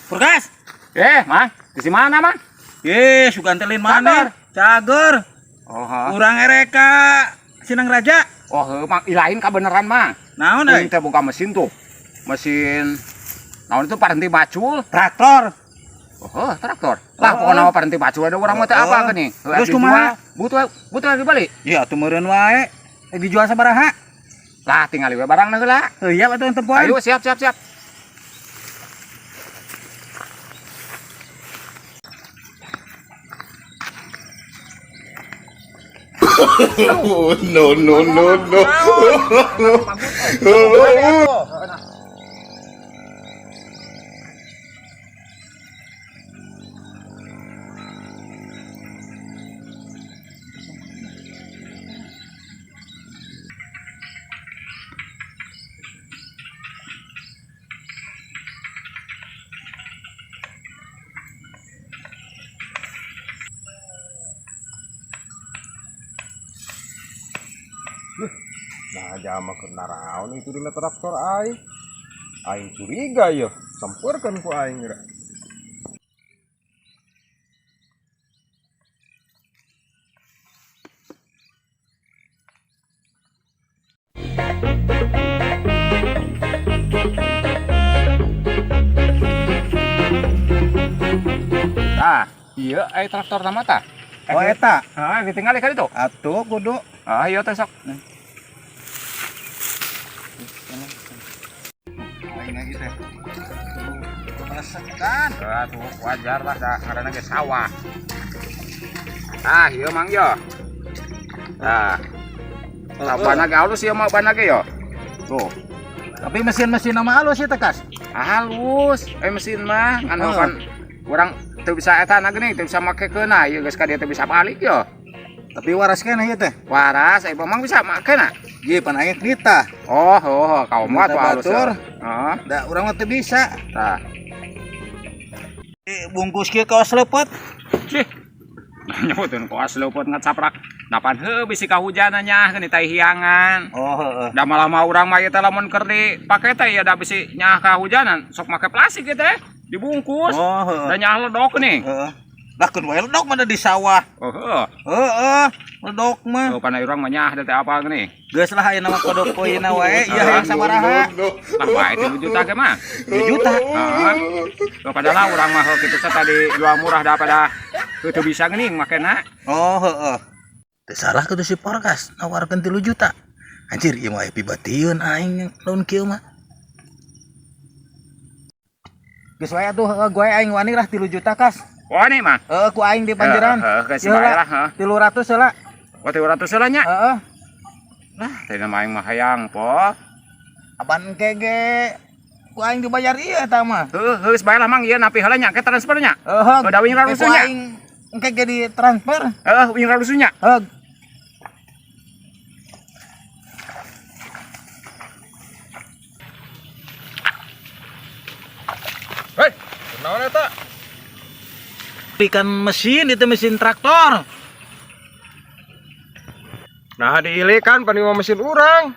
Purkas. Mang, di mana, Mang? Suka antelin mana? Cager. Oh, Urang ereka Sinang Raja. Mang, ilain beneran, Mang. Naon Ini teh buka mesin tuh. Mesin naon itu parenti bacul. traktor. Traktor. Lah pokoknya parenti bacul ada orang mah teh apa gini? Terus kumaha? Butuh lagi balik. Iya, tuh meureun wae. Dijual sabaraha? Lah tinggal we barang heula. Iya atuh tempoan. Ayo siap. Oh, no. Nah, jama kena raon itu dina traktor aing. Aing curiga ya, sampurkeun ku aing geura. Nah, iya traktor nama tah. Oh eta. Ditinggal kan itu. Atuh kudu. Iya teh sok. Aing lagi teh. Masakan. Tuh wajar lah dah ngaranna ge sawah. Iya Mang yo. Sabana ge halus ieu mah bana ge yo. Tuh. Tapi mesin-mesin nama halus ya tekas. Halus. Mesin mah anu kan urang teu bisa eta na geuning, teu bisa make keuna, ieu geus ka dieu teu bisa balik yo. Tapi waras keneh ieu teh. Waras, Mang bisa make na. Ieu pan aya nita. Kaum mah tuh halus. Heeh. Da urang mah teu bisa. Tah. Bungkus kieu kaos lepet. Cih. Nyebutin kaos lepet ngacaprak. Napan heuh bisi kahujanan nya geuni tai hiangan. Heeh. Da lama urang mah ieu teh lamun keur dipake teh ya da bisi nyah kahujanan, sok make plastik ieu teh. Dibungkus. Da nyah ledok nih. Heeh. Lah keun wae ledok mah di sawah. Heeh. Ledok mah. Panai urang mah nyah teh apa geuning. Geus lah aya nama kodok poeuna wae, ieu hayang sabaraha? Lah bae 3 juta ge mah. 2 juta. Heeh. Padahal urang mah kitu tadi jual murah daripada teu bisa geuning makena. Heeh. Teu salah kudu si Porkas nawarkeun 3 juta. Anjir, ieu mah pibatieun aing lamun kieu mah. Geus wae atuh gue aing wani lah 3 juta kas. Wani mah. Ku aing di panjeran. Geus bae lah, 300 heula. 300 heula nya. Heeh. Lah, teh mah aing mah hayang po. Aban kege ku aing dibayar ieu eta mah. Geus bae lah Mang ieu napi heula nya ke transfernya. Heeh. Da wing ralusunya. Aing kege di transfer. Wing ralusunya. Heeh. Hei, naon eta? Ikan mesin itu mesin traktor. Nah, diilikan pan ieu mesin urang.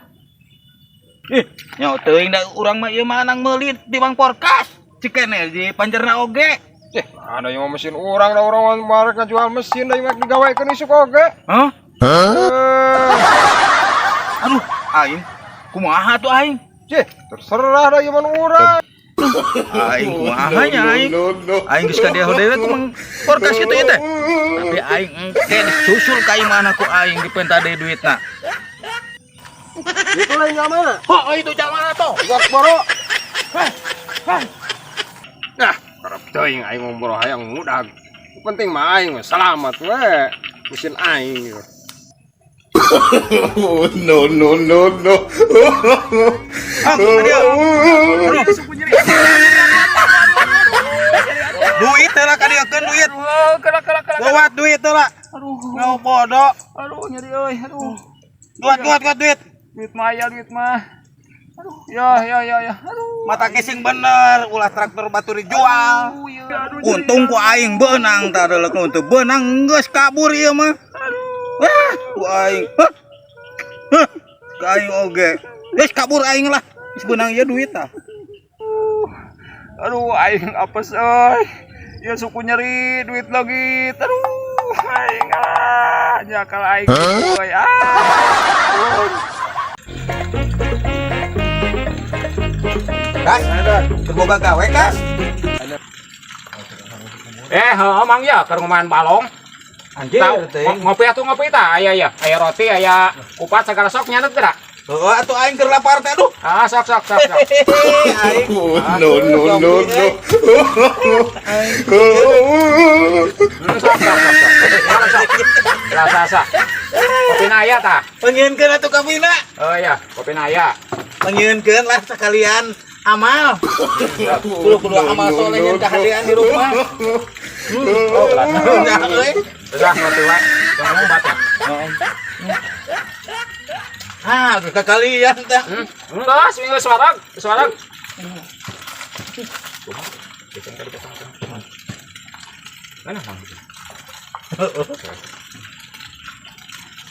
Nya teuing da urang mah ieu mah nang meuli di Bang Porkas. Cikene di panjerna oge. Ada yang mesin urang da urang marek ngajual mesin da yang digawekeun isuk oge. Hah? Aduh, aing kumaha tuh aing? Terserah da ieu mah urang. Aing kumaha nya aing? Aing geus ka dia dewe ku Mang Porkas kitu teh. Tapi aing engke disusul ka imana ku aing dipenta deui duitna. Itu lain jamana. Itu jamana tuh. Gak boro. Nah, karep teuing aing ngombro hayang mudag. Penting mah aing selamat we. Mesin aing. Oh, no. Duit teh lah kadiekeun duit. Gawat duit teh lah. Aduh. Ngau bodoh. Aduh nyeri euy. Aduh. Duit duit. Duit mah. Aduh. Ya. Aduh. Mata casing bener, ulah traktor batu dijual. Untung ku aing beunang tah deulek nu teu beunang geus kabur ieu mah. Ku aing. Ka aing oge. Geus kabur aing lah. Geus beunang ieu duit tah. Aduh, aing apes euy. Ya suku nyeri duit lagi. Aduh, aing nyakal aing euy. Kas, terboga gawe kas. Mang ya keur main balong. Anjir, Ngopi atuh ngopi tah. Aya roti, aya kupat segala sok nyatet gerak. Heeh, atuh aing keur lapar teh aduh. Sok. Aing. No. Rasa. Kopi naya tah. Pangieunkeun atuh ka Bina. Oh iya, kopi naya. Pangieunkeun lah sekalian amal. Kudu amal solehin kahadian di rumah. Oh, Udah euy. Udah ngopi wae. Ngomong baca. Ah, kekalian teh. Enggak, seminggu suara. Mana Mang?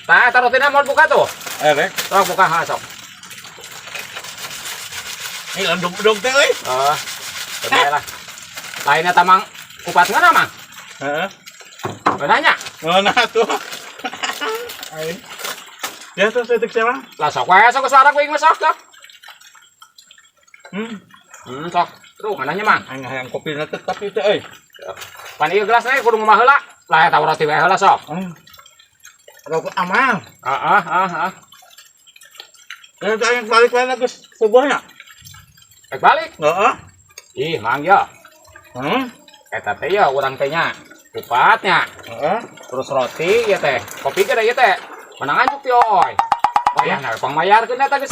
Tah, tarutina mau buka tuh. Rek. Sok buka sok. Ini lendung teh euy. Bener lah. Lainnya tamang kupat mana Mang? Heeh. Benanya. Mana tuh? Aing. Ya tuh saya siapa? Lah sok wae sok suara kuing sok tuh. Sok. Tuh mananya Mang? Aing hayang kopi na tetep itu euy. Pan ieu gelas we kudu ngomah heula. Lah eta roti wae heula sok. Rokok amal. Heeh. Ya aing balik lana geus subuhnya. Balik balik. Heeh. Ih, Mang ya. Eta teh ya urang teh nya kupatnya. Heeh. Terus roti ya teh. Kopi ge ya teh. Menang anjuk teh oi. Bayarna pangmayarkeun eta geus.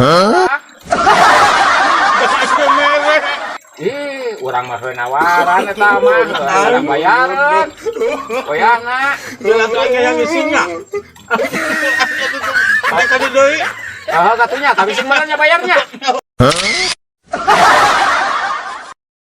Ih, urang mah heuh nawaran eta mah, urang bayaran. Oyahna. Geus aing hayang isinya. Ada ka deui. Katunya, tapi sing mananya bayarnya?